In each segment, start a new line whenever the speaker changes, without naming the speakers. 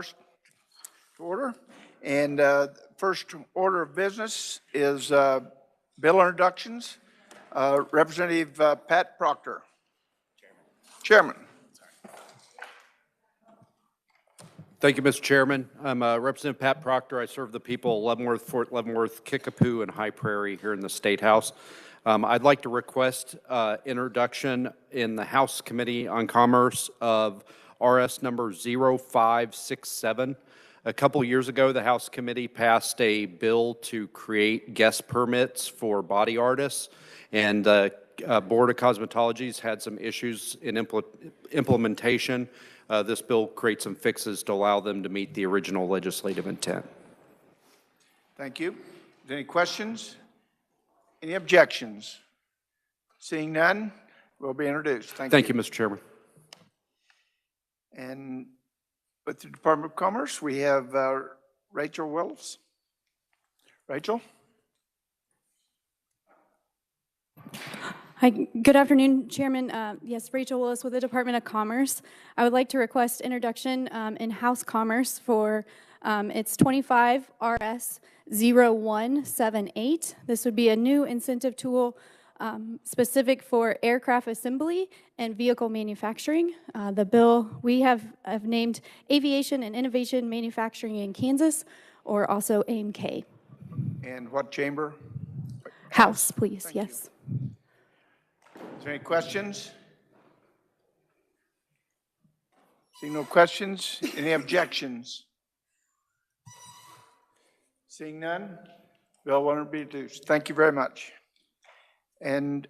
Commerce to order. And first order of business is bill introductions. Representative Pat Proctor. Chairman.
Thank you, Mr. Chairman. I'm Representative Pat Proctor. I serve the people of Leavenworth, Fort Leavenworth, Kickapoo, and High Prairie here in the State House. I'd like to request introduction in the House Committee on Commerce of RS number 0567. A couple years ago, the House Committee passed a bill to create guest permits for body artists, and the Board of Cosmetology's had some issues in implementation. This bill creates some fixes to allow them to meet the original legislative intent.
Thank you. Any questions? Any objections? Seeing none, will be introduced.
Thank you, Mr. Chairman.
And with the Department of Commerce, we have Rachel Wills. Rachel?
Hi, good afternoon, Chairman. Yes, Rachel Willis with the Department of Commerce. I would like to request introduction in House Commerce for it's 25 RS 0178. This would be a new incentive tool specific for aircraft assembly and vehicle manufacturing. The bill we have named Aviation and Innovation Manufacturing in Kansas, or also AIM-K.
And what chamber?
House, please.
Thank
yes.
You. Is there any questions? Seeing no questions, any objections? Seeing none, bill will be introduced. Thank you very much. And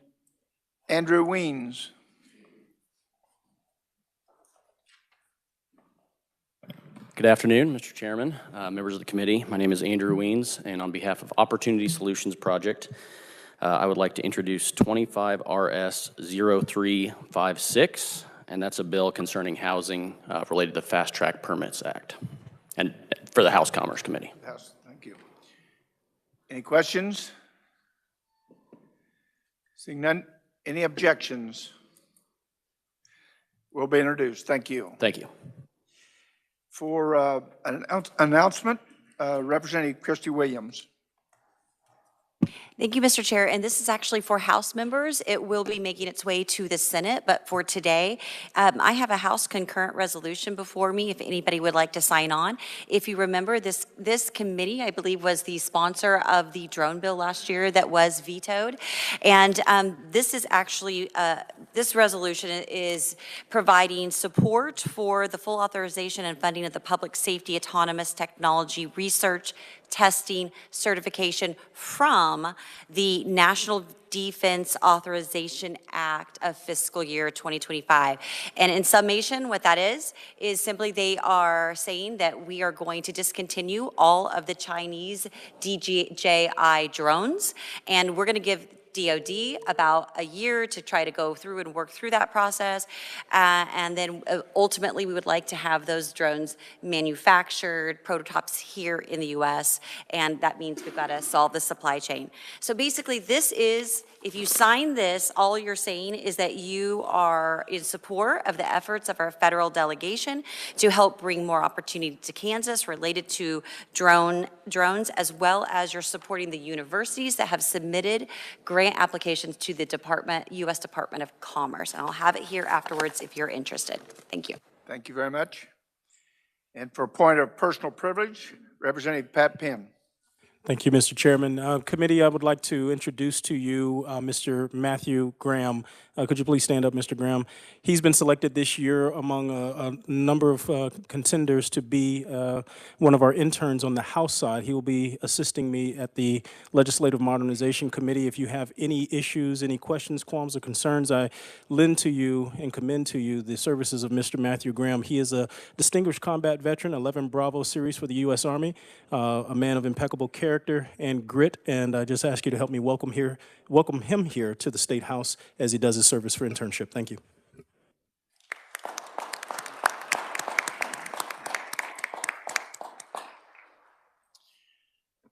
Andrew Weens.
Good afternoon, Mr. Chairman, members of the committee. My name is Andrew Weens, and on behalf of Opportunity Solutions Project, I would like to introduce 25 RS 0356, and that's a bill concerning housing related to the Fast Track Permits Act, and for the House Commerce Committee.
House, thank you. Any questions? Seeing none, any objections? Will be introduced. Thank you.
Thank you.
For an announcement, Representative Christy Williams.
Thank you, Mr. Chair. And this is actually for House members. It will be making its way to the Senate, but for today, I have a House concurrent resolution before me if anybody would like to sign on. If you remember, this committee, I believe, was the sponsor of the drone bill last year that was vetoed. And this is actually, this resolution is providing support for the full authorization and funding of the Public Safety Autonomous Technology Research, Testing, Certification from the National Defense Authorization Act of fiscal year 2025. And in summation, what that is simply they are saying that we are going to discontinue all of the Chinese DJI drones, and we're going to give DOD about a year to try to go through and work through that process. And then ultimately we would like to have those drones manufactured, prototypes here in the US. And that means we've got to solve the supply chain. So basically this is, if you sign this, all you're saying is that you are in support of the efforts of our federal delegation to help bring more opportunity to Kansas related to drones, as well as you're supporting the universities that have submitted grant applications to the U.S. Department of Commerce. And I'll have it here afterwards if you're interested. Thank you.
Thank you very much. And for a point of personal privilege, Representative Pat Penn.
Thank you, Mr. Chairman. Committee, I would like to introduce to you Mr. Matthew Graham. Could you please stand up, Mr. Graham? He's been selected this year among a number of contenders to be one of our interns on the House side. He will be assisting me at the Legislative Modernization Committee. If you have any issues, any questions, qualms, or concerns, I lend to you and commend to you the services of Mr. Matthew Graham. He is a distinguished combat veteran, 11 Bravo series for the U.S. Army, a man of impeccable character and grit, and I just ask you to help me welcome him here to the State House as he does his service for internship. Thank you.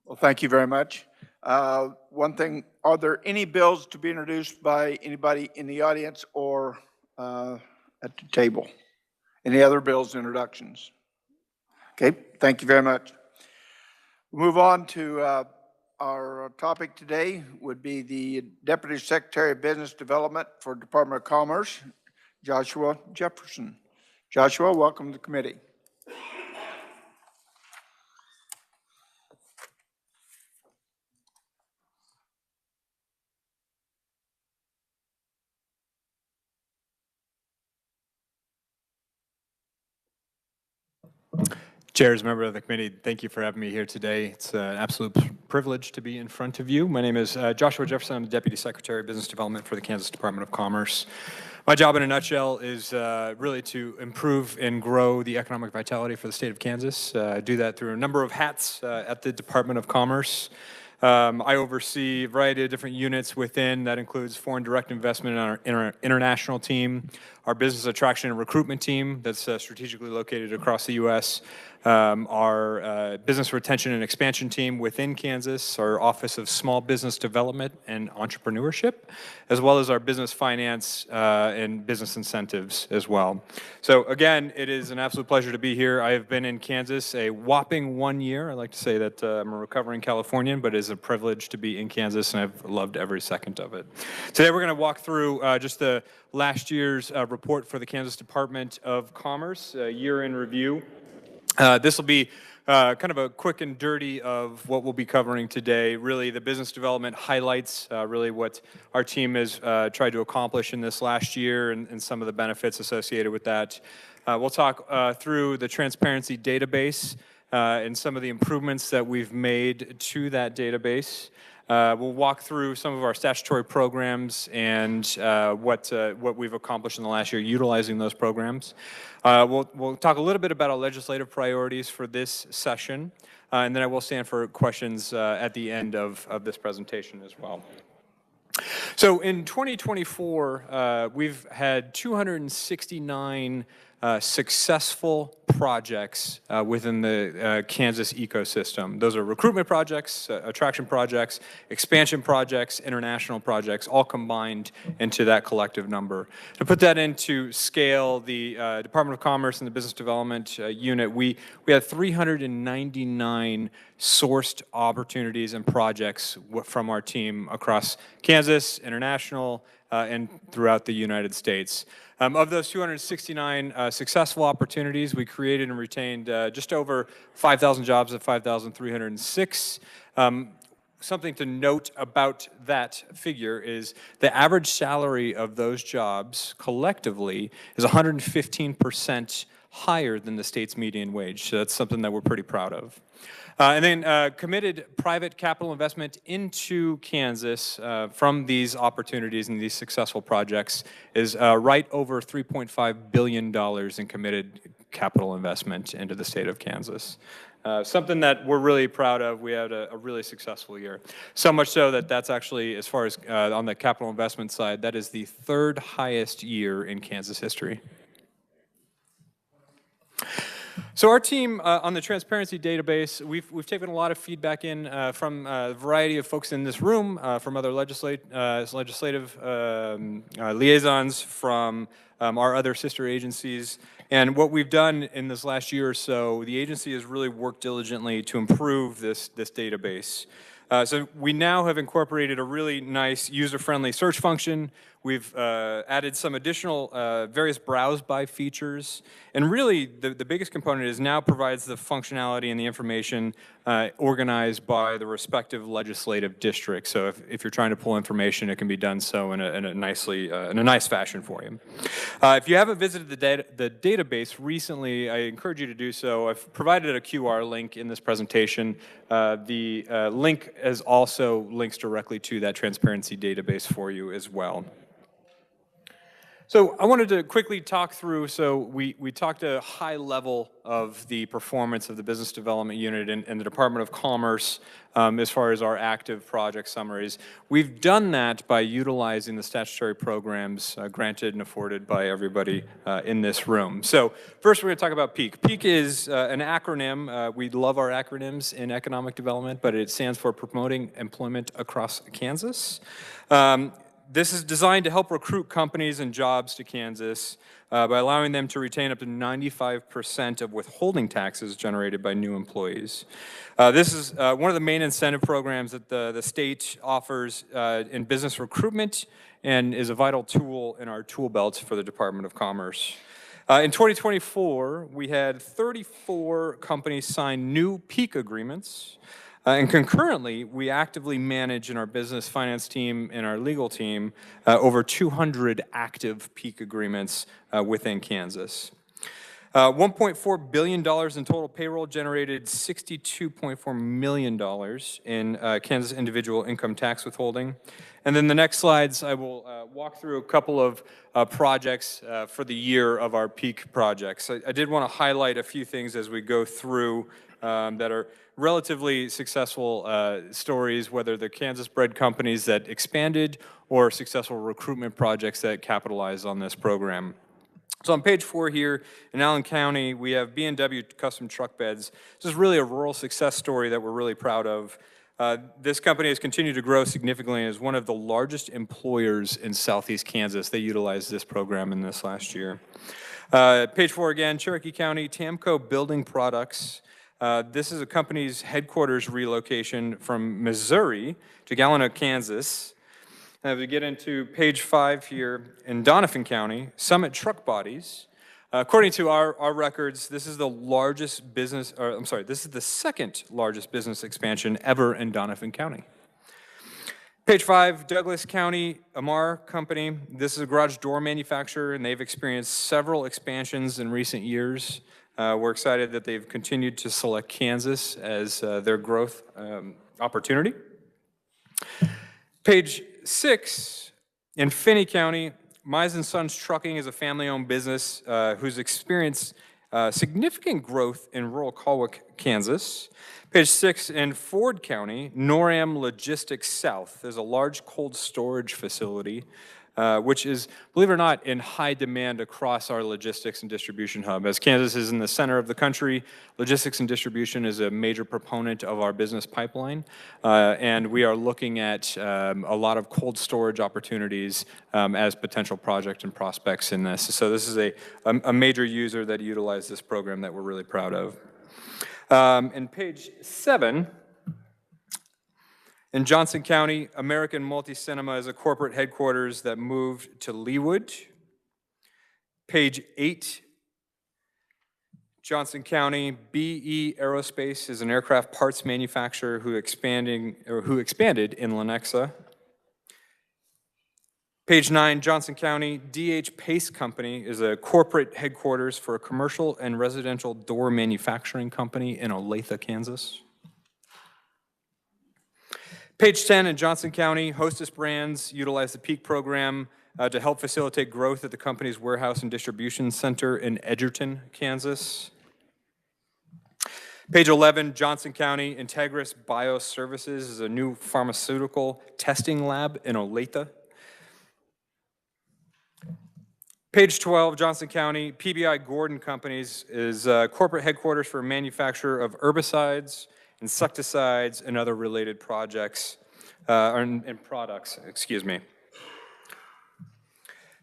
Well, thank you very much. One thing, are there any bills to be introduced by anybody in the audience or at the table? Any other bills introductions? Okay, thank you very much. Move on to our topic today would be the Deputy Secretary of Business Development for Department of Commerce, Joshua Jefferson. Joshua, welcome to the committee.
Chairs, member of the committee, thank you for having me here today. It's an absolute privilege to be in front of you. My name is Joshua Jefferson. I'm the Deputy Secretary of Business Development for the Kansas Department of Commerce. My job in a nutshell is really to improve and grow the economic vitality for the state of Kansas. I do that through a number of hats at the Department of Commerce. I oversee a variety of different units within. That includes foreign direct investment in our international team, our business attraction and recruitment team that's strategically located across the U.S., our business retention and expansion team within Kansas, our Office of Small Business Development and Entrepreneurship, as well as our business finance and business incentives as well. So again, it is an absolute pleasure to be here. I have been in Kansas a whopping 1 year. I like to say that I'm a recovering Californian, but it is a privilege to be in Kansas, and I've loved every second of it. Today we're going to walk through just the last year's report for the Kansas Department of Commerce, year in review. This will be kind of a quick and dirty of what we'll be covering today. Really, the business development highlights really what our team has tried to accomplish in this last year and some of the benefits associated with that. We'll talk through the transparency database and some of the improvements that we've made to that database. We'll walk through some of our statutory programs and what we've accomplished in the last year utilizing those programs. We'll talk a little bit about our legislative priorities for this session, and then I will stand for questions at the end of this presentation as well. So in 2024, we've had 269 successful projects within the Kansas ecosystem. Those are recruitment projects, attraction projects, expansion projects, international projects, all combined into that collective number. To put that into scale, the Department of Commerce and the Business Development Unit, we had 399 sourced opportunities and projects from our team across Kansas, international, and throughout the United States. Of those 269 successful opportunities, we created and retained just over 5,000 jobs at 5,306. Something to note about that figure is the average salary of those jobs collectively is 115% higher than the state's median wage. So that's something that we're pretty proud of. And then committed private capital investment into Kansas from these opportunities and these successful projects is right over $3.5 billion in committed capital investment into the state of Kansas. Something that we're really proud of. We had a really successful year. So much so that that's actually, as far as on the capital investment side, that is the third highest year in Kansas history. So our team on the transparency database, we've taken a lot of feedback in from a variety of folks in this room, from other legislative liaisons, from our other sister agencies. And what we've done in this last year or so, the agency has really worked diligently to improve this database. So we now have incorporated a really nice user-friendly search function. We've added some additional various browse by features. And really, the biggest component is now provides the functionality and the information organized by the respective legislative district. So if you're trying to pull information, it can be done so in a nice fashion for you. If you haven't visited the database recently, I encourage you to do so. I've provided a QR link in this presentation. The link is also links directly to that transparency database for you as well. So I wanted to quickly talk through, so we talked a high level of the performance of the Business Development Unit and the Department of Commerce as far as our active project summaries. We've done that by utilizing the statutory programs granted and afforded by everybody in this room. So first we're going to talk about PEAK. PEAK is an acronym. We love our acronyms in economic development, but it stands for Promoting Employment Across Kansas. This is designed to help recruit companies and jobs to Kansas by allowing them to retain up to 95% of withholding taxes generated by new employees. This is one of the main incentive programs that the state offers in business recruitment and is a vital tool in our tool belt for the Department of Commerce. In 2024, we had 34 companies sign new peak agreements. And concurrently, we actively manage in our business finance team and our legal team over 200 active peak agreements within Kansas. $1.4 billion in total payroll generated $62.4 million in Kansas individual income tax withholding. And then the next slides, I will walk through a couple of projects for the year of our peak projects. I did want to highlight a few things as we go through that are relatively successful stories, whether they're Kansas-bred companies that expanded or successful recruitment projects that capitalize on this program. So on page 4 here, in Allen County, we have B&W Custom Truck Beds. This is really a rural success story that we're really proud of. This company has continued to grow significantly and is one of the largest employers in southeast Kansas. They utilized this program in this last year. Page 4 again, Cherokee County, Tamco Building Products. This is a company's headquarters relocation from Missouri to Galena, Kansas. As we get into page 5 here, in Doniphan County, Summit Truck Bodies. According to our records, this is the largest business, this is the second largest business expansion ever in Doniphan County. Page 5, Douglas County, Amar Company. This is a garage door manufacturer, and they've experienced several expansions in recent years. We're excited that they've continued to select Kansas as their growth opportunity. Page 6, in Finney County, Mize & Sons Trucking is a family-owned business who's experienced significant growth in rural Colwick, Kansas. Page 6, in Ford County, Noram Logistics South. There's a large cold storage facility which is, believe it or not, in high demand across our logistics and distribution hub. As Kansas is in the center of the country, logistics and distribution is a major proponent of our business pipeline, and we are looking at a lot of cold storage opportunities as potential project and prospects in this. So this is a major user that utilized this program that we're really proud of. In page 7, in Johnson County, American Multi-Cinema is a corporate headquarters that moved to Leawood. Page 8, Johnson County, BE Aerospace is an aircraft parts manufacturer who expanded in Lenexa. Page 9, Johnson County, DH Pace Company is a corporate headquarters for a commercial and residential door manufacturing company in Olathe, Kansas. Page 10, in Johnson County, Hostess Brands utilized the PEAK program to help facilitate growth at the company's warehouse and distribution center in Edgerton, Kansas. Page 11, Johnson County, Integris Bioservices is a new pharmaceutical testing lab in Olathe. Page 12, Johnson County, PBI Gordon Companies is corporate headquarters for a manufacturer of herbicides, insecticides, and other related projects, and products, excuse me.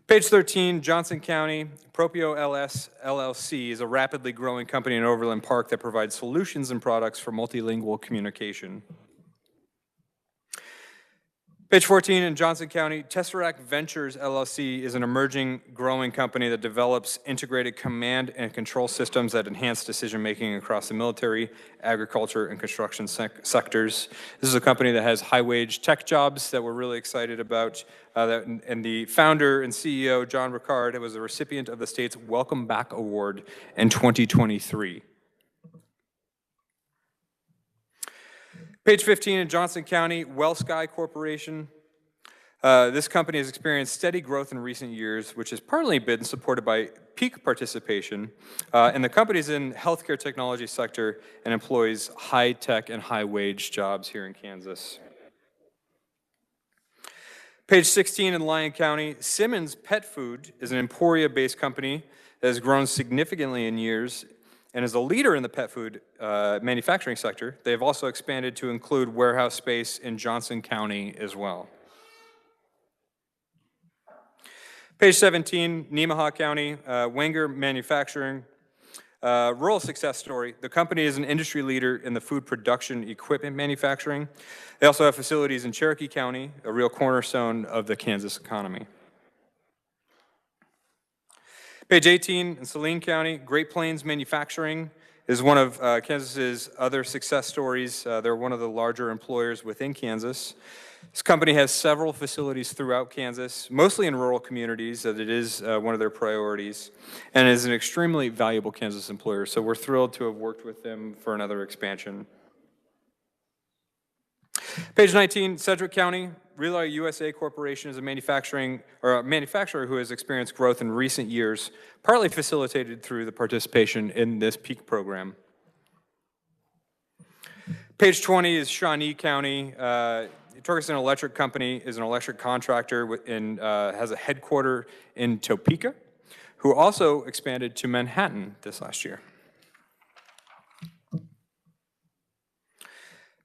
Page 13, Johnson County, Propio LS LLC is a rapidly growing company in Overland Park that provides solutions and products for multilingual communication. Page 14, in Johnson County, Tesseract Ventures LLC is an emerging, growing company that develops integrated command and control systems that enhance decision-making across the military, agriculture, and construction sectors. This is a company that has high-wage tech jobs that we're really excited about, and the founder and CEO, John Ricard, was a recipient of the state's Welcome Back Award in 2023. Page 15, in Johnson County, WellSky Corporation. This company has experienced steady growth in recent years, which has partly been supported by peak participation, and the company is in healthcare technology sector and employs high-tech and high-wage jobs here in Kansas. Page 16, in Lyon County, Simmons Pet Food is an Emporia-based company that has grown significantly in years and is a leader in the pet food manufacturing sector. They have also expanded to include warehouse space in Johnson County as well. Page 17, Nemaha County, Wenger Manufacturing. Rural success story. The company is an industry leader in the food production equipment manufacturing. They also have facilities in Cherokee County, a real cornerstone of the Kansas economy. Page 18, in Saline County, Great Plains Manufacturing is one of Kansas's other success stories. They're one of the larger employers within Kansas. This company has several facilities throughout Kansas, mostly in rural communities, that it is one of their priorities, and is an extremely valuable Kansas employer. So we're thrilled to have worked with them for another expansion. Page 19, Sedgwick County, Relay USA Corporation is a manufacturer who has experienced growth in recent years, partly facilitated through the participation in this PEAK program. Page 20 is Shawnee County. Torgerson Electric Company is an electric contractor and has a headquarter in Topeka, who also expanded to Manhattan this last year.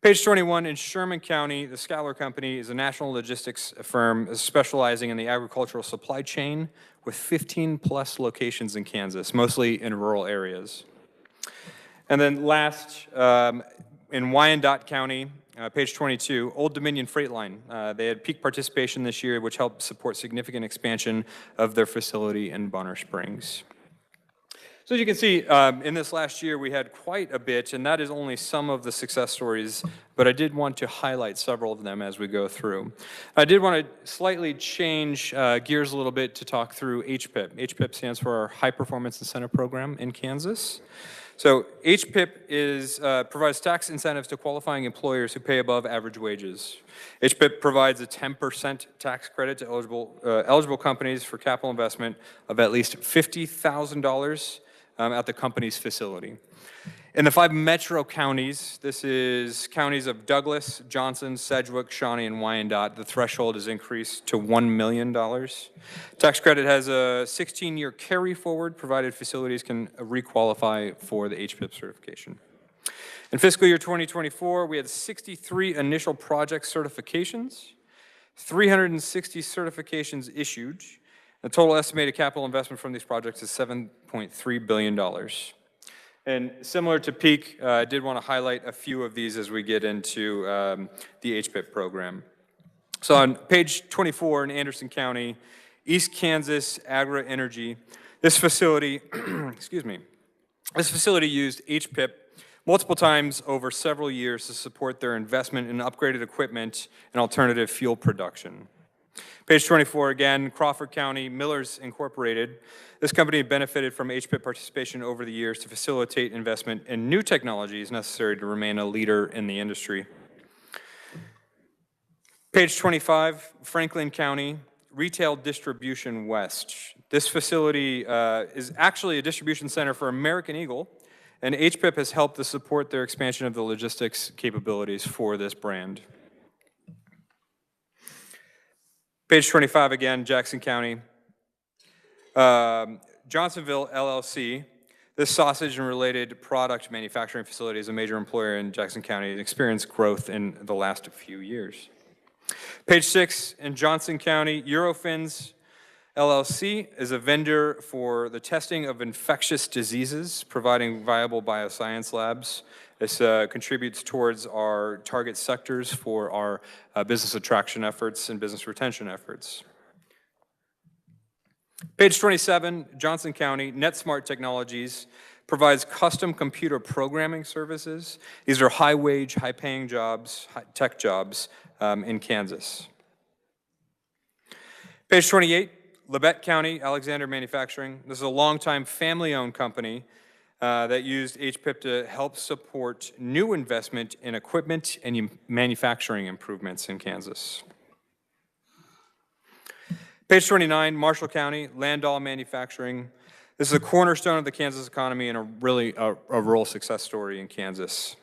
Page 21, in Sherman County, the Schuyler Company is a national logistics firm specializing in the agricultural supply chain with 15+ locations in Kansas, mostly in rural areas. And then last, in Wyandotte County, page 22, Old Dominion Freight Line. They had peak participation this year, which helped support significant expansion of their facility in Bonner Springs. So as you can see, in this last year, we had quite a bit, and that is only some of the success stories, but I did want to highlight several of them as we go through. I did want to slightly change gears a little bit to talk through HPIP. HPIP stands for our High Performance Incentive Program in Kansas. So HPIP provides tax incentives to qualifying employers who pay above average wages. HPIP provides a 10% tax credit to eligible companies for capital investment of at least $50,000 at the company's facility. In the 5 metro counties, this is counties of Douglas, Johnson, Sedgwick, Shawnee, and Wyandotte, the threshold is increased to $1 million. Tax credit has a 16-year carry forward, provided facilities can requalify for the HPIP certification. In fiscal year 2024, we had 63 initial project certifications, 360 certifications issued. The total estimated capital investment from these projects is $7.3 billion. And similar to PEAK, I did want to highlight a few of these as we get into the HPIP program. So on page 24 in Anderson County, East Kansas Agra Energy, this facility, excuse me, this facility used HPIP multiple times over several years to support their investment in upgraded equipment and alternative fuel production. Page 24 again, Crawford County, Millers Incorporated. This company benefited from HPIP participation over the years to facilitate investment in new technologies necessary to remain a leader in the industry. Page 25, Franklin County, Retail Distribution West. This facility is actually a distribution center for American Eagle, and HPIP has helped to support their expansion of the logistics capabilities for this brand. Page 25 again, Jackson County. Johnsonville LLC, this sausage and related product manufacturing facility is a major employer in Jackson County and experienced growth in the last few years. Page 6, in Johnson County, Eurofins LLC is a vendor for the testing of infectious diseases, providing viable bioscience labs. This contributes towards our target sectors for our business attraction efforts and business retention efforts. Page 27, Johnson County, NetSmart Technologies provides custom computer programming services. These are high-wage, high-paying jobs, tech jobs in Kansas. Page 28, Labette County, Alexander Manufacturing. This is a longtime family-owned company that used HPIP to help support new investment in equipment and manufacturing improvements in Kansas. Page 29, Marshall County, Landau Manufacturing. This is a cornerstone of the Kansas economy and a rural success story in Kansas.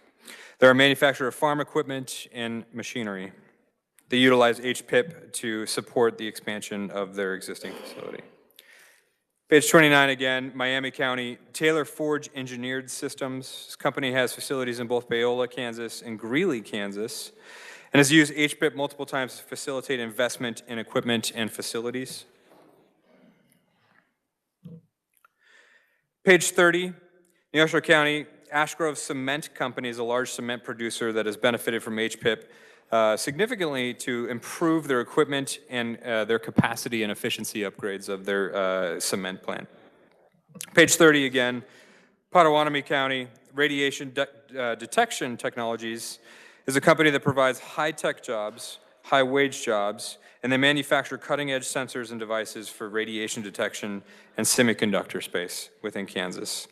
They're a manufacturer of farm equipment and machinery. They utilize HPIP to support the expansion of their existing facility. Page 29 again, Miami County, Taylor Forge Engineered Systems. This company has facilities in both Paola, Kansas and Greeley, Kansas, and has used HPIP multiple times to facilitate investment in equipment and facilities. Page 30, New Hampshire County, Ash Grove Cement Company is a large cement producer that has benefited from HPIP significantly to improve their equipment and their capacity and efficiency upgrades of their cement plant. Page 30 again, Potawatomi County, Radiation Detection Technologies is a company that provides high-tech jobs, high-wage jobs, and they manufacture cutting-edge sensors and devices for radiation detection and semiconductor space within Kansas.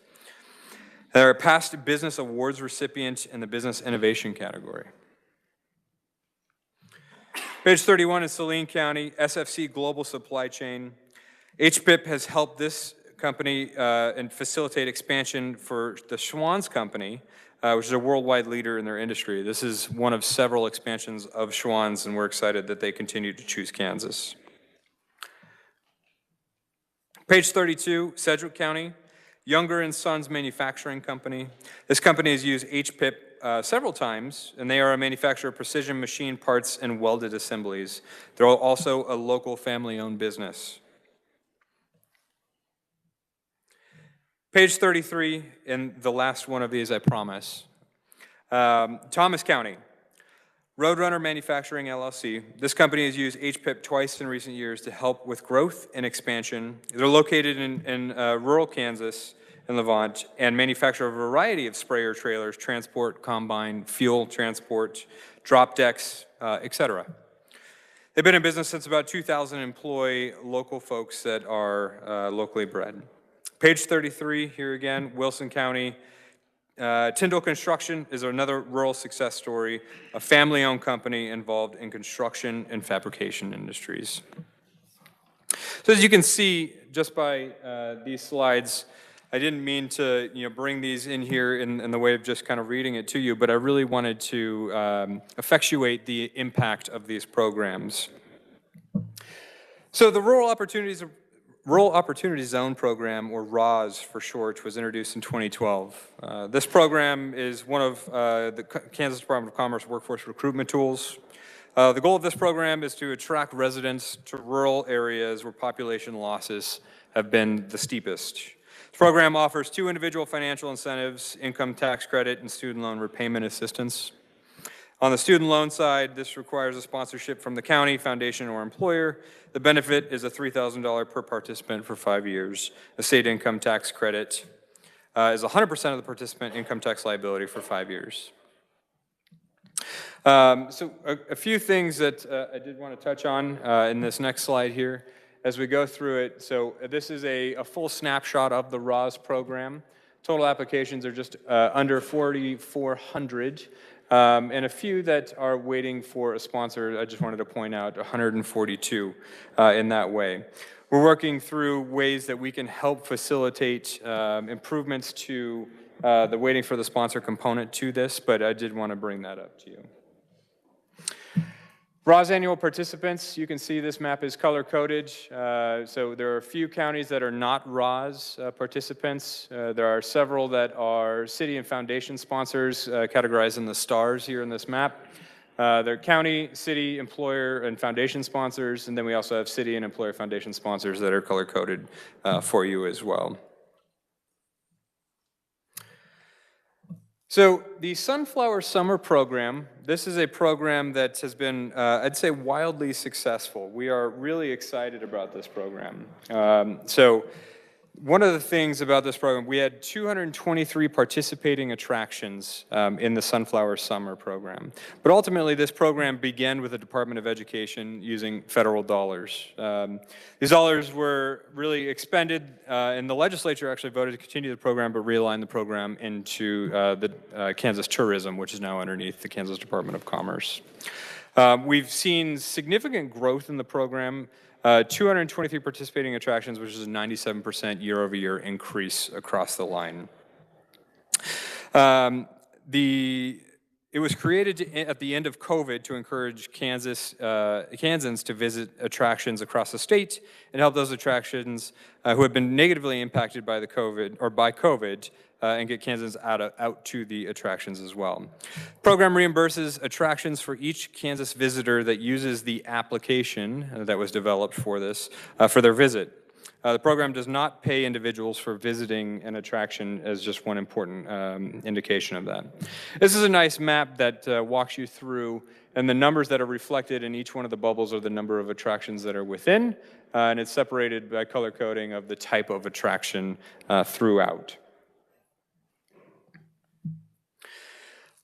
They're a past business awards recipient in the business innovation category. Page 31 is Saline County, SFC Global Supply Chain. HPIP has helped this company and facilitate expansion for the Schwann's Company, which is a worldwide leader in their industry. This is one of several expansions of Schwann's, and we're excited that they continue to choose Kansas. Page 32, Sedgwick County, Younger and Sons Manufacturing Company. This company has used HPIP several times, and they are a manufacturer of precision machine parts and welded assemblies. They're also a local family-owned business. Page 33, and the last one of these, I promise. Thomas County, Roadrunner Manufacturing LLC. This company has used HPIP twice in recent years to help with growth and expansion. They're located in rural Kansas and Levant and manufacture a variety of sprayer trailers, transport, combine, fuel transport, drop decks, etc. They've been in business since about 2000, employ local folks that are locally bred. Page 33, here again, Wilson County. Tyndall Construction is another rural success story, a family-owned company involved in construction and fabrication industries. So as you can see, just by these slides, I didn't mean to bring these in here in the way of just kind of reading it to you, but I really wanted to effectuate the impact of these programs. So the Rural Opportunity Zone Program, or ROZ for short, was introduced in 2012. This program is one of the Kansas Department of Commerce workforce recruitment tools. The goal of this program is to attract residents to rural areas where population losses have been the steepest. The program offers 2 individual financial incentives, income tax credit and student loan repayment assistance. On the student loan side, this requires a sponsorship from the county, foundation, or employer. The benefit is a $3,000 per participant for 5 years. The state income tax credit is 100% of the participant income tax liability for 5 years. So a few things that I did want to touch on in this next slide here as we go through it. So this is a full snapshot of the ROZ program. Total applications are just under 4,400. And a few that are waiting for a sponsor. I just wanted to point out 142 in that way. We're working through ways that we can help facilitate improvements to the waiting for the sponsor component to this, but I did want to bring that up to you. ROZ annual participants, you can see this map is color-coded. So there are a few counties that are not ROZ participants. There are several that are city and foundation sponsors categorized in the stars here in this map. They're county, city, employer, and foundation sponsors, and then we also have city and employer foundation sponsors that are color-coded for you as well. So the Sunflower Summer Program, this is a program that has been, I'd say, wildly successful. We are really excited about this program. So one of the things about this program, we had 223 participating attractions in the Sunflower Summer Program. But ultimately, this program began with the Department of Education using federal dollars. These dollars were really expended, and the legislature actually voted to continue the program, but realign the program into the Kansas Tourism, which is now underneath the Kansas Department of Commerce. We've seen significant growth in the program. 223 participating attractions, which is a 97% year-over-year increase across the line. It was created at the end of COVID to encourage Kansans to visit attractions across the state and help those attractions who have been negatively impacted by COVID and get Kansans out to the attractions as well. The program reimburses attractions for each Kansas visitor that uses the application that was developed for this for their visit. The program does not pay individuals for visiting an attraction, as just one important indication of that. This is a nice map that walks you through, and the numbers that are reflected in each one of the bubbles are the number of attractions that are within, and it's separated by color coding of the type of attraction throughout.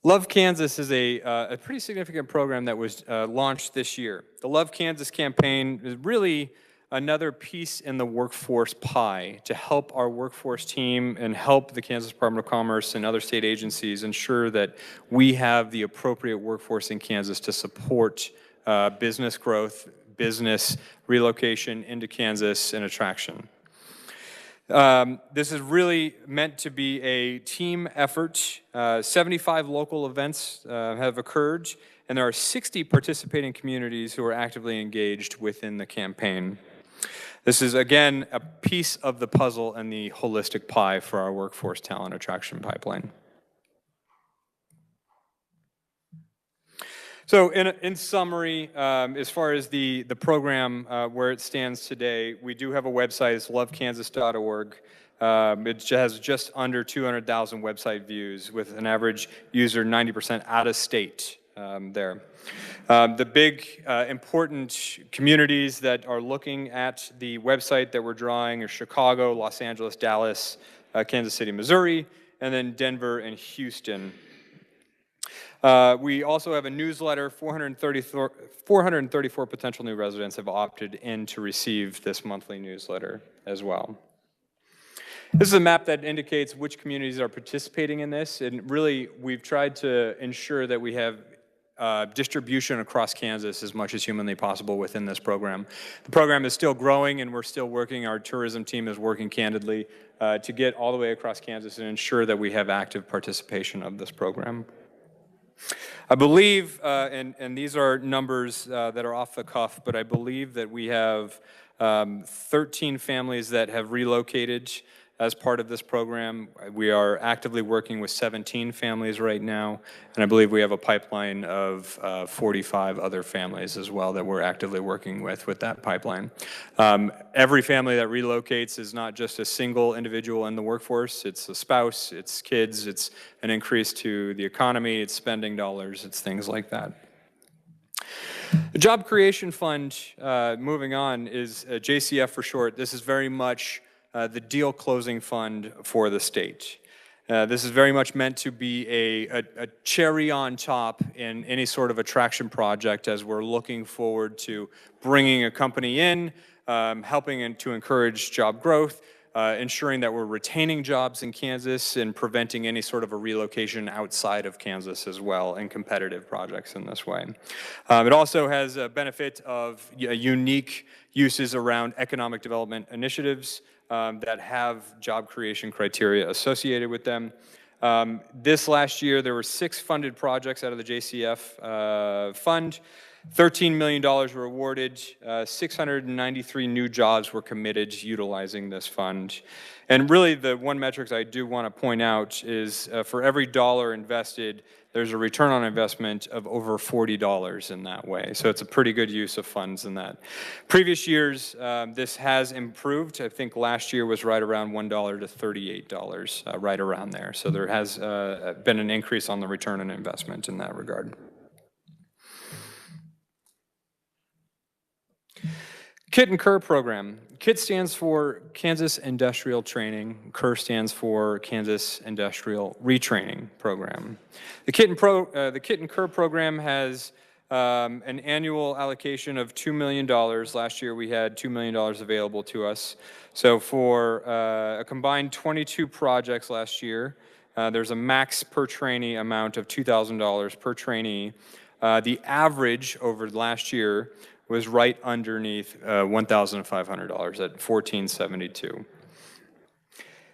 Love Kansas is a pretty significant program that was launched this year. The Love Kansas campaign is really another piece in the workforce pie to help our workforce team and help the Kansas Department of Commerce and other state agencies ensure that we have the appropriate workforce in Kansas to support business growth, business relocation into Kansas, and attraction. This is really meant to be a team effort. 75 local events have occurred, and there are 60 participating communities who are actively engaged within the campaign. This is, again, a piece of the puzzle and the holistic pie for our workforce talent attraction pipeline. So in summary, as far as the program where it stands today, we do have a website. It's lovekansas.org. It has just under 200,000 website views with an average user 90% out of state there. The big important communities that are looking at the website that we're drawing are Chicago, Los Angeles, Dallas, Kansas City, Missouri, and then Denver and Houston. We also have a newsletter. 434 potential new residents have opted in to receive this monthly newsletter as well. This is a map that indicates which communities are participating in this, and really we've tried to ensure that we have distribution across Kansas as much as humanly possible within this program. The program is still growing, and we're still working. Our tourism team is working candidly to get all the way across Kansas and ensure that we have active participation of this program. I believe, and these are numbers that are off the cuff, but I believe that we have 13 families that have relocated as part of this program. We are actively working with 17 families right now, and I believe we have a pipeline of 45 other families as well that we're actively working with that pipeline. Every family that relocates is not just a single individual in the workforce, it's a spouse, it's kids, it's an increase to the economy, it's spending dollars, it's things like that. The Job Creation Fund, moving on, is JCF for short. This is very much the deal closing fund for the state. This is very much meant to be a cherry on top in any sort of attraction project as we're looking forward to bringing a company in, helping to encourage job growth, ensuring that we're retaining jobs in Kansas and preventing any sort of a relocation outside of Kansas as well in competitive projects in this way. It also has a benefit of unique uses around economic development initiatives that have job creation criteria associated with them. This last year, there were 6 funded projects out of the JCF fund. $13 million were awarded, 693 new jobs were committed utilizing this fund. And really the one metric I do want to point out is for every dollar invested, there's a return on investment of over $40 in that way. So it's a pretty good use of funds in that. Previous years, this has improved. I think last year was right around $1 to $38, right around there. So there has been an increase on the return on investment in that regard. KIT and KER program. KIT stands for Kansas Industrial Training. KER stands for Kansas Industrial Retraining Program. The KIT and KER program has an annual allocation of $2 million. Last year we had $2 million available to us. So for a combined 22 projects last year, there's a max per trainee amount of $2,000 per trainee. The average over last year was right underneath $1,500 at $1,472.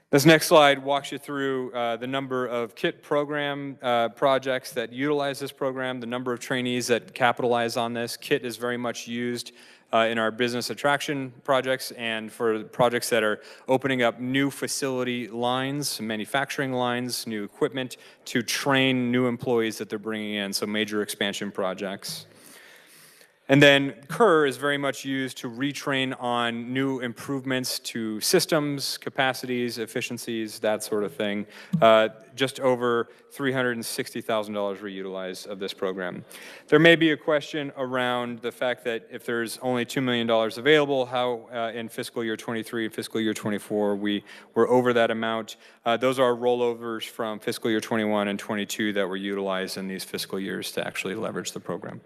This next slide walks you through the number of KIT program projects that utilize this program, the number of trainees that capitalize on this. KIT is very much used in our business attraction projects and for projects that are opening up new facility lines, manufacturing lines, new equipment to train new employees that they're bringing in, so major expansion projects. And then KER is very much used to retrain on new improvements to systems, capacities, efficiencies, that sort of thing. Just over $360,000 were utilized of this program. There may be a question around the fact that if there's only $2 million available, how in fiscal year 23 and fiscal year 24 we were over that amount. Those are rollovers from fiscal year 21 and 22 that were utilized in these fiscal years to actually leverage the program.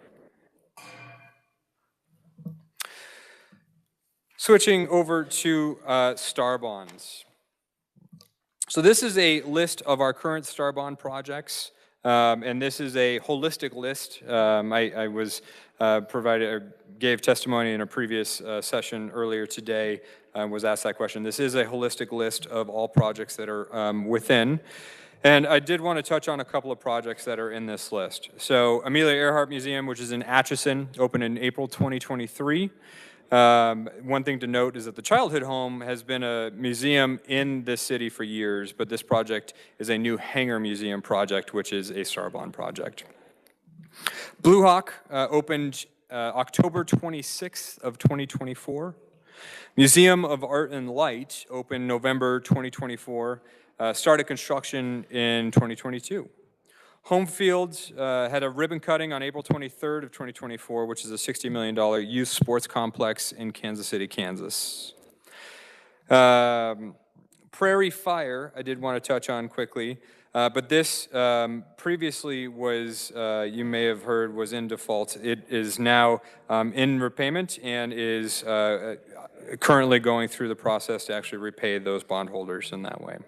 Switching over to STAR bonds. So this is a list of our current STAR bond projects, and this is a holistic list. I was gave testimony in a previous session earlier today, was asked that question. This is a holistic list of all projects that are within. And I did want to touch on a couple of projects that are in this list. So Amelia Earhart Museum, which is in Atchison, opened in April 2023. One thing to note is that the childhood home has been a museum in this city for years, but this project is a new hangar museum project, which is a STAR bond project. Blue Hawk opened October 26th of 2024. Museum of Art and Light opened November 2024, started construction in 2022. Home Field had a ribbon cutting on April 23rd of 2024, which is a $60 million youth sports complex in Kansas City, Kansas. Prairie Fire, I did want to touch on quickly, but this previously was, you may have heard, was in default. It is now in repayment and is currently going through the process to actually repay those bondholders in that way.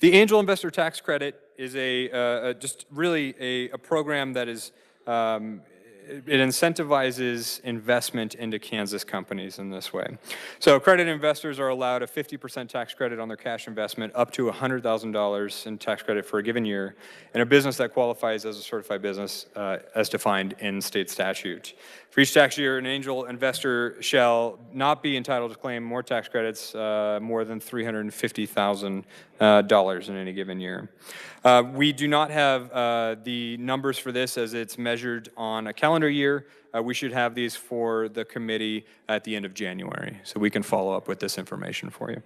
The Angel Investor Tax Credit is just really a program that is, it incentivizes investment into Kansas companies in this way. So accredited investors are allowed a 50% tax credit on their cash investment up to $100,000 in tax credit for a given year, and a business that qualifies as a certified business as defined in state statute. For each tax year, an angel investor shall not be entitled to claim more tax credits more than $350,000 in any given year. We do not have the numbers for this as it's measured on a calendar year. We should have these for the committee at the end of January, so we can follow up with this information for you.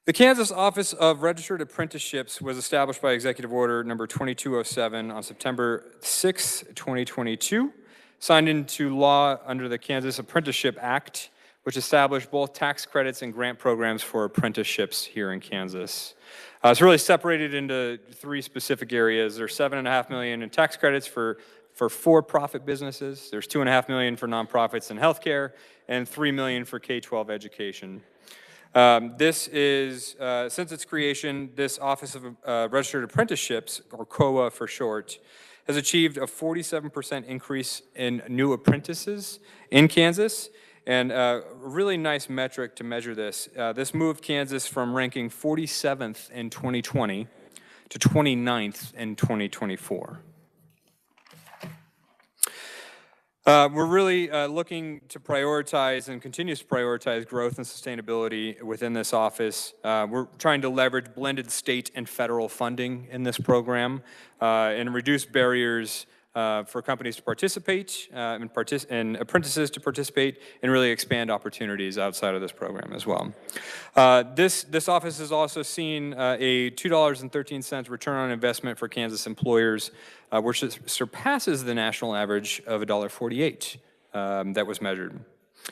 The Kansas Office of Registered Apprenticeships was established by Executive Order number 2207 on September 6, 2022, signed into law under the Kansas Apprenticeship Act, which established both tax credits and grant programs for apprenticeships here in Kansas. It's really separated into three specific areas. There's $7.5 million in tax credits for for-profit businesses. There's $2.5 million for nonprofits and healthcare, and $3 million for K-12 education. This is, since its creation, this Office of Registered Apprenticeships, or COA for short, has achieved a 47% increase in new apprentices in Kansas. And a really nice metric to measure this. This moved Kansas from ranking 47th in 2020 to 29th in 2024. We're really looking to prioritize and continue to prioritize growth and sustainability within this office. We're trying to leverage blended state and federal funding in this program and reduce barriers for companies to participate and apprentices to participate, and really expand opportunities outside of this program as well. This office has also seen a $2.13 return on investment for Kansas employers, which surpasses the national average of $1.48 that was measured.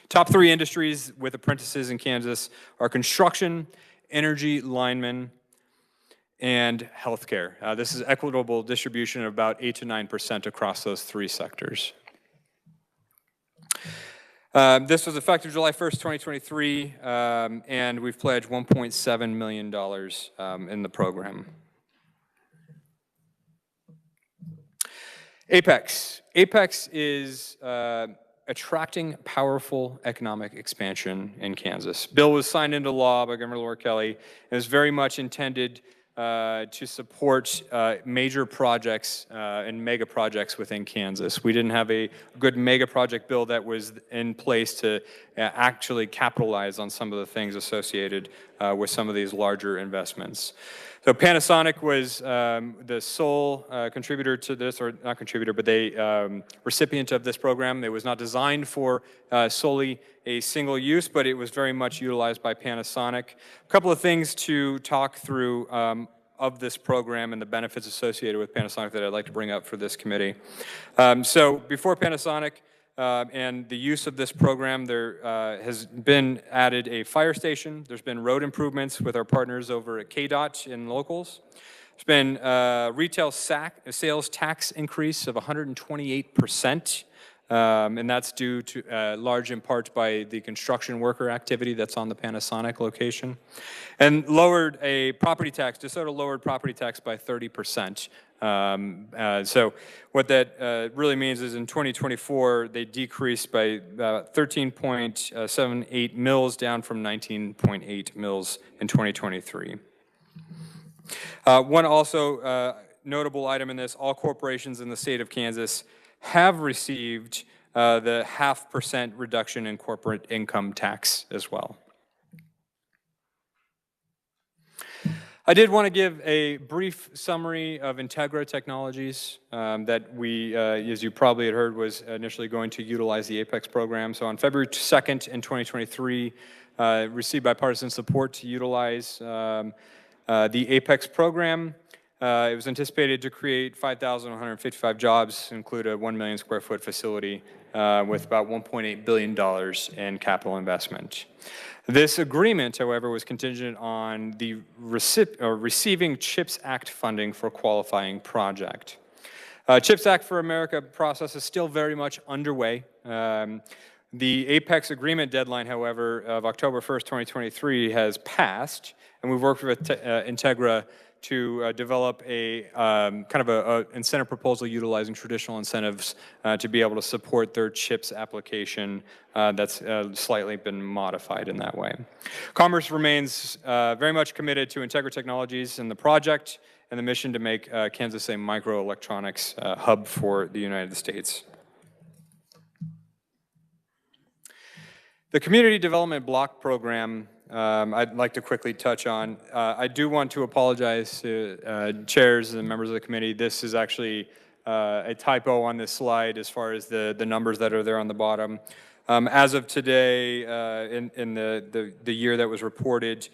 Top three industries with apprentices in Kansas are construction, energy, linemen, and healthcare. This is equitable distribution of about 8 to 9% across those three sectors. This was effective July 1st, 2023, and we've pledged $1.7 million in the program. Apex. Apex is attracting powerful economic expansion in Kansas. Bill was signed into law by Governor Laura Kelly and is very much intended to support major projects and mega projects within Kansas. We didn't have a good mega project bill that was in place to actually capitalize on some of the things associated with some of these larger investments. So Panasonic was the sole contributor to this, or not contributor, but they recipient of this program. It was not designed for solely a single use, but it was very much utilized by Panasonic. A couple of things to talk through of this program and the benefits associated with Panasonic that I'd like to bring up for this committee. So before Panasonic and the use of this program, there has been added a fire station. There's been road improvements with our partners over at ks.gov in locals. There's been retail sales tax increase of 128%. And that's due to large in part by the construction worker activity that's on the Panasonic location. And lowered a property tax, DeSoto lowered property tax by 30%. So what that really means is in 2024, they decreased by 13.78 mils down from 19.8 mils in 2023. One also notable item in this, all corporations in the state of Kansas have received the 0.5% reduction in corporate income tax as well. I did want to give a brief summary of Integra Technologies that we, as you probably had heard, was initially going to utilize the APEX program. So on February 2nd in 2023, received bipartisan support to utilize the APEX program. It was anticipated to create 5,155 jobs, include a 1 million square foot facility with about $1.8 billion in capital investment. This agreement, however, was contingent on the receiving CHIPS Act funding for qualifying project. CHIPS Act for America process is still very much underway. The APEX agreement deadline, however, of October 1st, 2023 has passed, and we've worked with Integra to develop a kind of a incentive proposal utilizing traditional incentives to be able to support their CHIPS application that's slightly been modified in that way. Commerce remains very much committed to Integra Technologies and the project and the mission to make Kansas a microelectronics hub for the United States. The Community Development Block Program I'd like to quickly touch on. I do want to apologize to chairs and members of the committee. This is actually a typo on this slide as far as the numbers that are there on the bottom. As of today, in the year that was reported,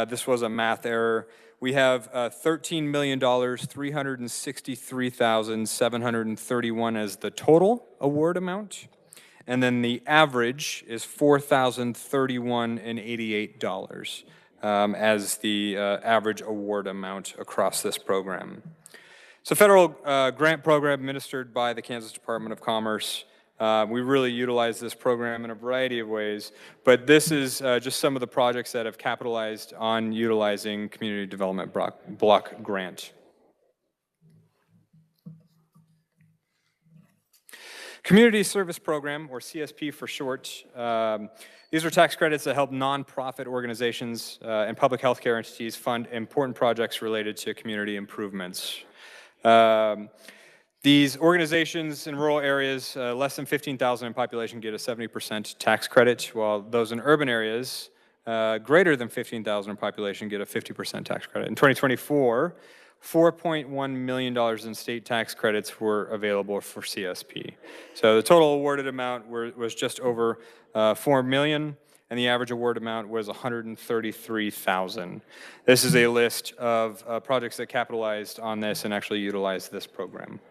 this was a math error. We have $13,363,731 as the total award amount. And then the average is $4,031.88 as the average award amount across this program. It's a federal grant program administered by the Kansas Department of Commerce. We really utilize this program in a variety of ways, but this is just some of the projects that have capitalized on utilizing Community Development Block Grant. Community Service Program, or CSP for short. These are tax credits that help nonprofit organizations and public health care entities fund important projects related to community improvements. These organizations in rural areas, less than 15,000 in population, get a 70% tax credit, while those in urban areas, greater than 15,000 in population, get a 50% tax credit. In 2024, $4.1 million in state tax credits were available for CSP. So the total awarded amount was just over $4 million, and the average award amount was $133,000. This is a list of projects that capitalized on this and actually utilized this program.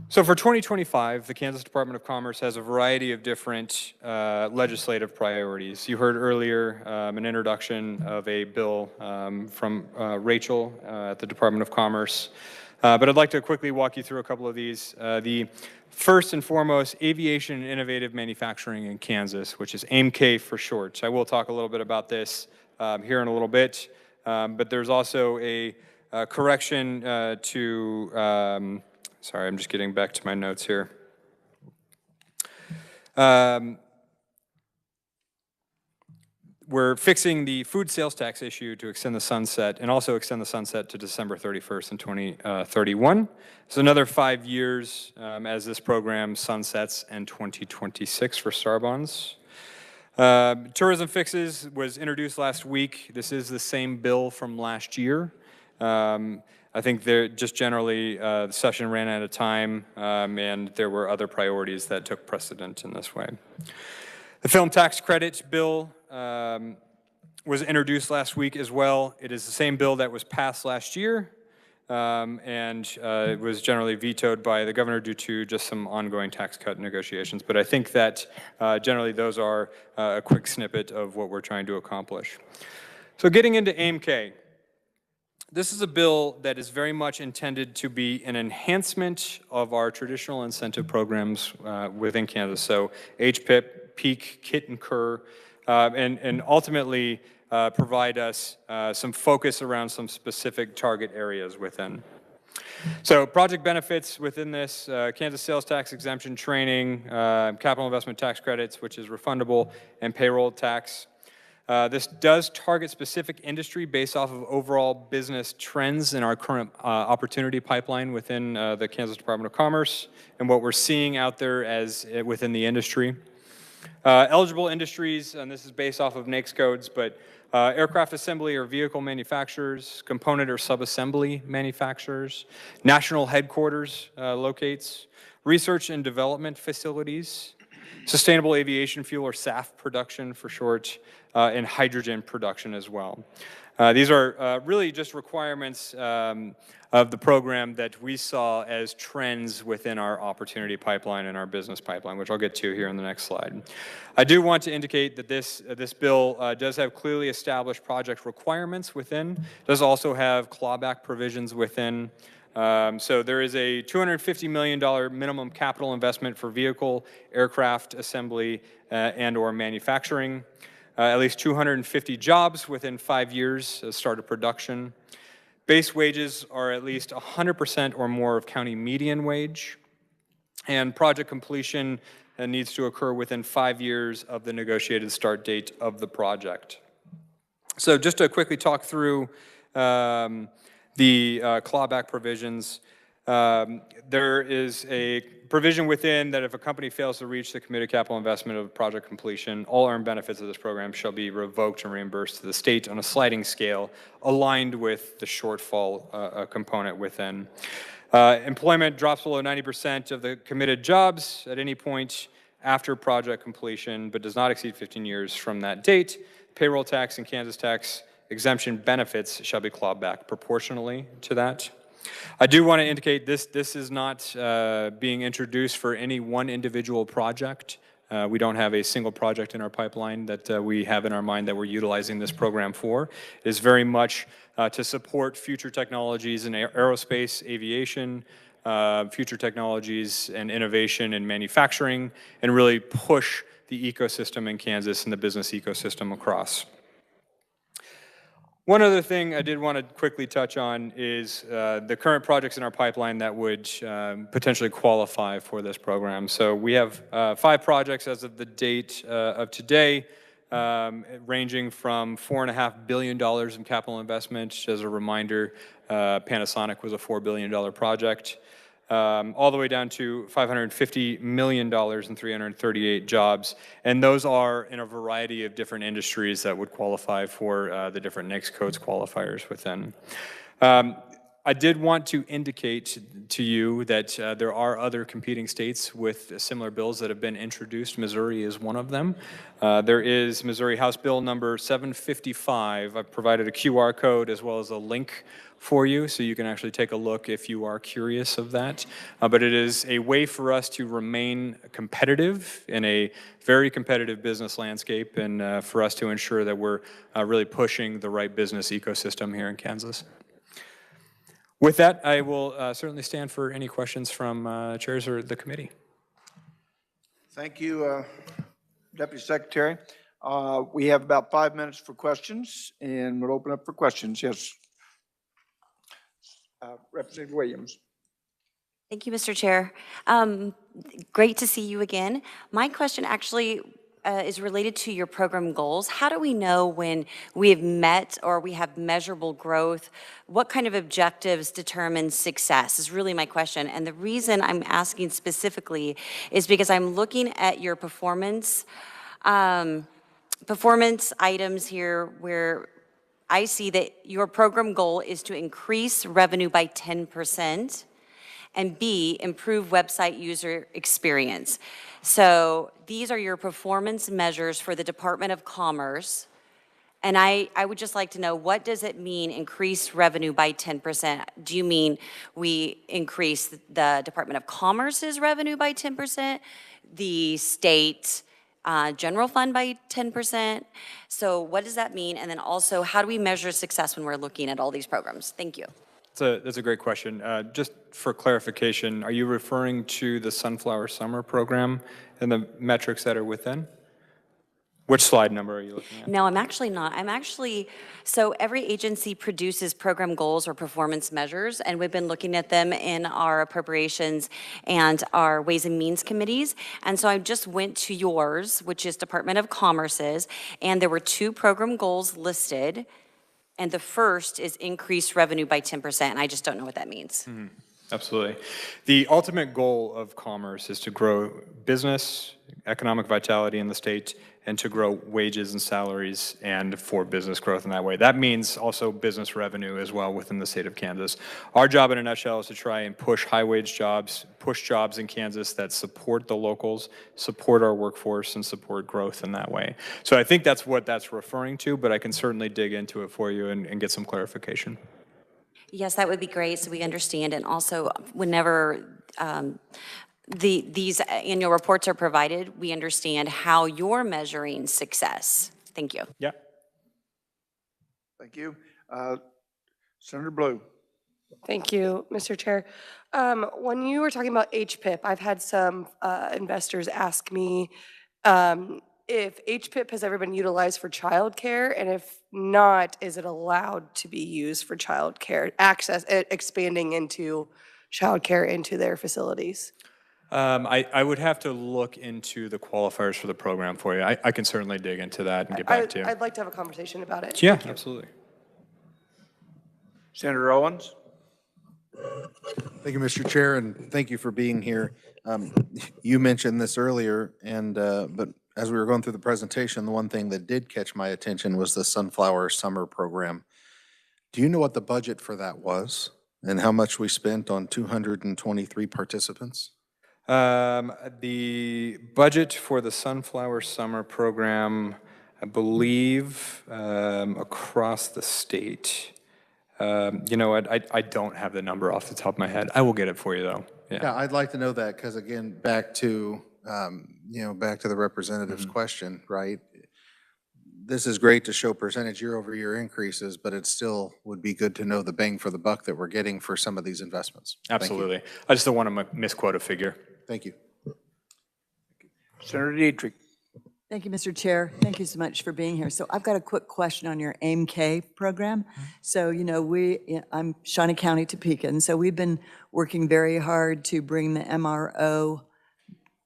So for 2025, the Kansas Department of Commerce has a variety of different legislative priorities. You heard earlier an introduction of a bill from Rachel at the Department of Commerce. But I'd like to quickly walk you through a couple of these. The first and foremost, Aviation and Innovative Manufacturing in Kansas, which is AIMK for short. I will talk a little bit about this here in a little bit, but there's also a correction to sorry, I'm just getting back to my notes here. we're fixing the food sales tax issue to extend the sunset and also extend the sunset to December 31st in 2031. So another 5 years as this program sunsets in 2026 for STAR bonds. Tourism fixes was introduced last week. This is the same bill from last year. I think there just generally the session ran out of time and there were other priorities that took precedent in this way. The film tax credit bill was introduced last week as well. It is the same bill that was passed last year and it was generally vetoed by the governor due to just some ongoing tax cut negotiations. But I think that generally those are a quick snippet of what we're trying to accomplish. So getting into AIM-K. This is a bill that is very much intended to be an enhancement of our traditional incentive programs within Kansas. So HPIP, PEAK, KIT, and KER, and ultimately provide us some focus around some specific target areas within. So project benefits within this, Kansas sales tax exemption training, capital investment tax credits, which is refundable, and payroll tax. This does target specific industry based off of overall business trends in our current opportunity pipeline within the Kansas Department of Commerce and what we're seeing out there as within the industry. Eligible industries, and this is based off of NAICS codes, but aircraft assembly or vehicle manufacturers, component or subassembly manufacturers, national headquarters locates, research and development facilities, sustainable aviation fuel or SAF production for short, and hydrogen production as well. These are really just requirements of the program that we saw as trends within our opportunity pipeline and our business pipeline, which I'll get to here in the next slide. I do want to indicate that this bill does have clearly established project requirements within. It does also have clawback provisions within. So there is a $250 million minimum capital investment for vehicle, aircraft assembly, and or manufacturing. At least 250 jobs within 5 years of start of production. Base wages are at least 100% or more of county median wage. And project completion needs to occur within 5 years of the negotiated start date of the project. So just to quickly talk through the clawback provisions, there is a provision within that if a company fails to reach the committed capital investment of project completion, all earned benefits of this program shall be revoked and reimbursed to the state on a sliding scale aligned with the shortfall component within. Employment drops below 90% of the committed jobs at any point after project completion, but does not exceed 15 years from that date. Payroll tax and Kansas tax exemption benefits shall be clawed back proportionally to that. I do want to indicate this is not being introduced for any one individual project. We don't have a single project in our pipeline that we have in our mind that we're utilizing this program for. It is very much to support future technologies in aerospace, aviation, future technologies and innovation in manufacturing, and really push the ecosystem in Kansas and the business ecosystem across. One other thing I did want to quickly touch on is the current projects in our pipeline that would potentially qualify for this program. So we have 5 projects as of the date of today, ranging from $4.5 billion in capital investment. As a reminder, Panasonic was a $4 billion project. All the way down to $550 million and 338 jobs. And those are in a variety of different industries that would qualify for the different NAICS codes qualifiers within. I did want to indicate to you that there are other competing states with similar bills that have been introduced. Missouri is one of them. There is Missouri House Bill number 755. I've provided a QR code as well as a link for you, so you can actually take a look if you are curious of that. But it is a way for us to remain competitive in a very competitive business landscape and for us to ensure that we're really pushing the right business ecosystem here in Kansas. With that, I will certainly stand for any questions from chairs or the committee.
Thank you, Deputy Secretary. We have about 5 minutes for questions, and we'll open up for questions. Yes. Representative Williams.
Thank you, Mr. Chair. Great to see you again. My question actually is related to your program goals. How do we know when we have met or we have measurable growth? What kind of objectives determine success is really my question. And the reason I'm asking specifically is because I'm looking at your performance items here where I see that your program goal is to increase revenue by 10%. And B, improve website user experience. So these are your performance measures for the Department of Commerce. And I would just like to know, what does it mean increase revenue by 10%? Do you mean we increase the Department of Commerce's revenue by 10%, the state general fund by 10%? So what does that mean? And then also, how do we measure success when we're looking at all these programs? Thank you.
That's a great question. Just for clarification, are you referring to the Sunflower Summer Program and the metrics that are within? Which slide number are you looking at?
No, I'm actually not. So every agency produces program goals or performance measures, and we've been looking at them in our appropriations and our Ways and Means committees. And so I just went to yours, which is Department of Commerce's, and there were 2 program goals listed. And the first is increase revenue by 10%, and I just don't know what that means.
Mm-hmm. Absolutely. The ultimate goal of commerce is to grow business, economic vitality in the state, and to grow wages and salaries and for business growth in that way. That means also business revenue as well within the state of Kansas. Our job in a nutshell is to try and push high-wage jobs, push jobs in Kansas that support the locals, support our workforce, and support growth in that way. So I think that's what that's referring to, but I can certainly dig into it for you and get some clarification.
Yes, that would be great, so we understand. And also, whenever these annual reports are provided, we understand how you're measuring success. Thank you.
Yeah.
Thank you. Senator Blue.
Thank you, Mr. Chair. When you were talking about HPIP, I've had some investors ask me if HPIP has ever been utilized for childcare, and if not, is it allowed to be used for childcare, expanding into childcare into their facilities?
I would have to look into the qualifiers for the program for you. I can certainly dig into that and get back to you.
I'd like to have a conversation about it.
Yeah, absolutely.
Senator Owens.
Thank you, Mr. Chair, and thank you for being here. You mentioned this earlier, and but as we were going through the presentation, the one thing that did catch my attention was the Sunflower Summer Program. Do you know what the budget for that was and how much we spent on 223 participants?
The budget for the Sunflower Summer Program, I believe, across the state. You know what? I don't have the number off the top of my head. I will get it for you, though.
Yeah, I'd like to know that because, again, back to back to the representative's question, right? This is great to show percentage year-over-year increases, but it still would be good to know the bang for the buck that we're getting for some of these investments.
Absolutely. I just don't want to misquote a figure.
Thank you.
Senator Dietrich.
Thank you, Mr. Chair. Thank you so much for being here. So I've got a quick question on your AIM-K program. So, you know, I'm Shawnee County, Topeka, and so we've been working very hard to bring the MRO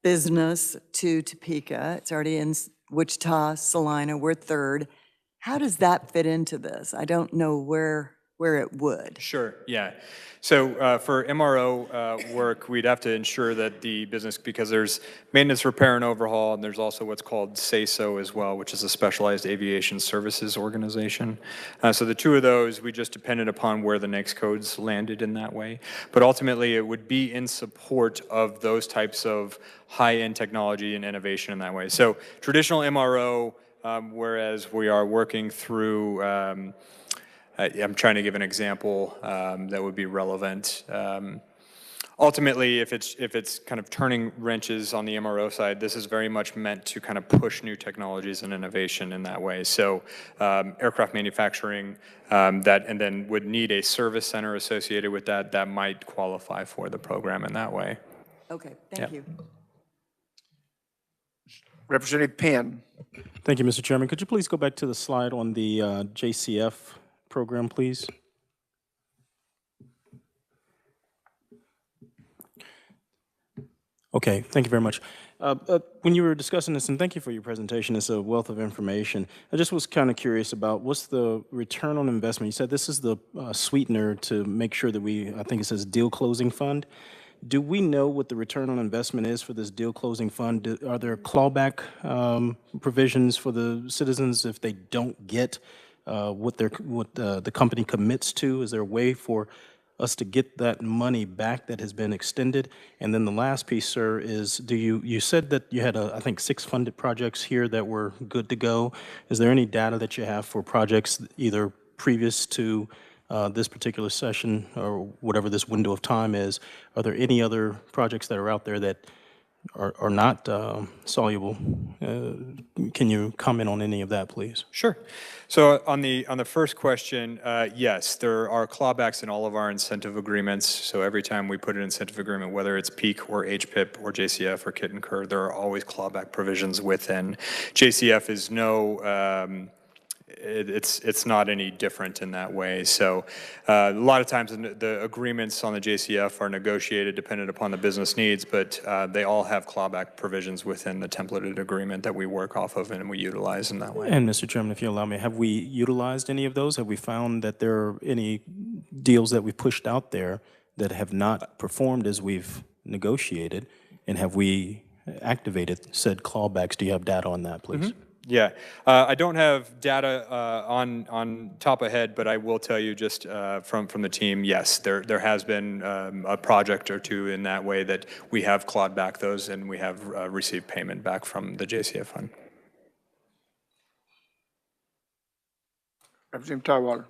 business to Topeka. It's already in Wichita, Salina, we're third. How does that fit into this? I don't know where it would.
Sure, yeah. So for MRO work, we'd have to ensure that the business, because there's maintenance, repair, and overhaul, and there's also what's called SASO as well, which is a Specialized Aviation Services Organization. So the two of those, we just depended upon where the next codes landed in that way. But ultimately, it would be in support of those types of high-end technology and innovation in that way. So traditional MRO, whereas we are working through I'm trying to give an example that would be relevant. Ultimately, if it's kind of turning wrenches on the MRO side, this is very much meant to kind of push new technologies and innovation in that way. So aircraft manufacturing, and then would need a service center associated with that, that might qualify for the program in that way.
Okay, thank you.
Representative Penn.
Thank you, Mr. Chairman. Could you please go back to the slide on the JCF program, please? Okay, thank you very much. When you were discussing this, and thank you for your presentation, it's a wealth of information. I just was kind of curious about what's the return on investment? You said this is the sweetener to make sure that I think it says deal closing fund. Do we know what the return on investment is for this deal closing fund? Are there clawback provisions for the citizens if they don't get what the company commits to? Is there a way for us to get that money back that has been extended? And then the last piece, sir, is you said that you had, I think, 6 funded projects here that were good to go. Is there any data that you have for projects either previous to this particular session or whatever this window of time is? Are there any other projects that are out there that are not soluble? Can you comment on any of that, please?
Sure. So on the first question, yes, there are clawbacks in all of our incentive agreements. So every time we put an incentive agreement, whether it's PEAK or HPIP or JCF or KIT and KER, there are always clawback provisions within. JCF is it's not any different in that way. So a lot of times the agreements on the JCF are negotiated dependent upon the business needs, but they all have clawback provisions within the templated agreement that we work off of and we utilize in that way.
And Mr. Chairman, if you allow me, have we utilized any of those? Have we found that there are any deals that we've pushed out there that have not performed as we've negotiated? And have we activated said clawbacks? Do you have data on that, please?
Mm-hmm. Yeah, I don't have data on top of head, but I will tell you just from the team, yes, there has been a project or two in that way that we have clawed back those and we have received payment back from the JCF fund.
Representative Tidewater.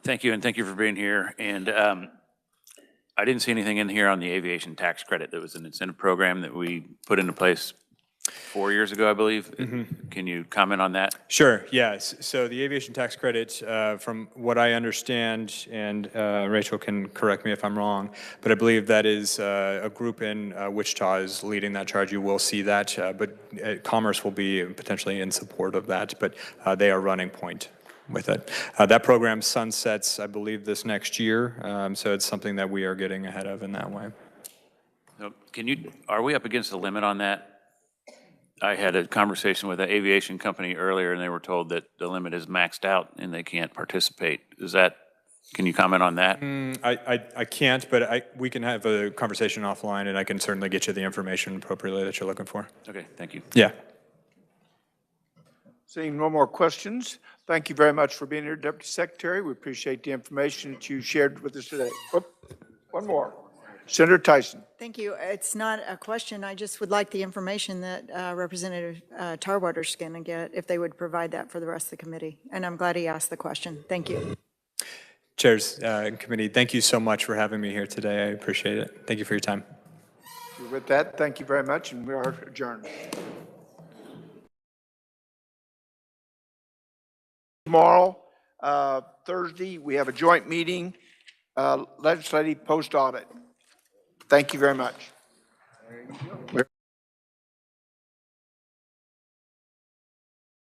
Thank you, and thank you for being here. And I didn't see anything in here on the aviation tax credit. That was an incentive program that we put into place 4 years ago, I believe. Mm-hmm. Can you comment on that?
Sure, yes. So the aviation tax credit, from what I understand, and Rachel can correct me if I'm wrong, but I believe that is a group in Wichita is leading that charge. You will see that, but Commerce will be potentially in support of that, but they are running point with it. That program sunsets, I believe, this next year, so it's something that we are getting ahead of in that way.
So are we up against the limit on that? I had a conversation with an aviation company earlier, and they were told that the limit is maxed out and they can't participate. Can you comment on that?
I can't, but we can have a conversation offline, and I can certainly get you the information appropriately that you're looking for.
Okay, thank you.
Yeah.
Seeing no more questions, thank you very much for being here, Deputy Secretary. We appreciate the information that you shared with us today. One more. Senator Tyson.
Thank you. It's not a question. I just would like the information that Representative Tarwater's going to get, if they would provide that for the rest of the committee. And I'm glad he asked the question. Thank you.
Chairs and committee, thank you so much for having me here today. I appreciate it. Thank you for your time.
With that, thank you very much, and we are adjourned. Tomorrow, Thursday, we have a joint meeting, legislative post-audit. Thank you very much.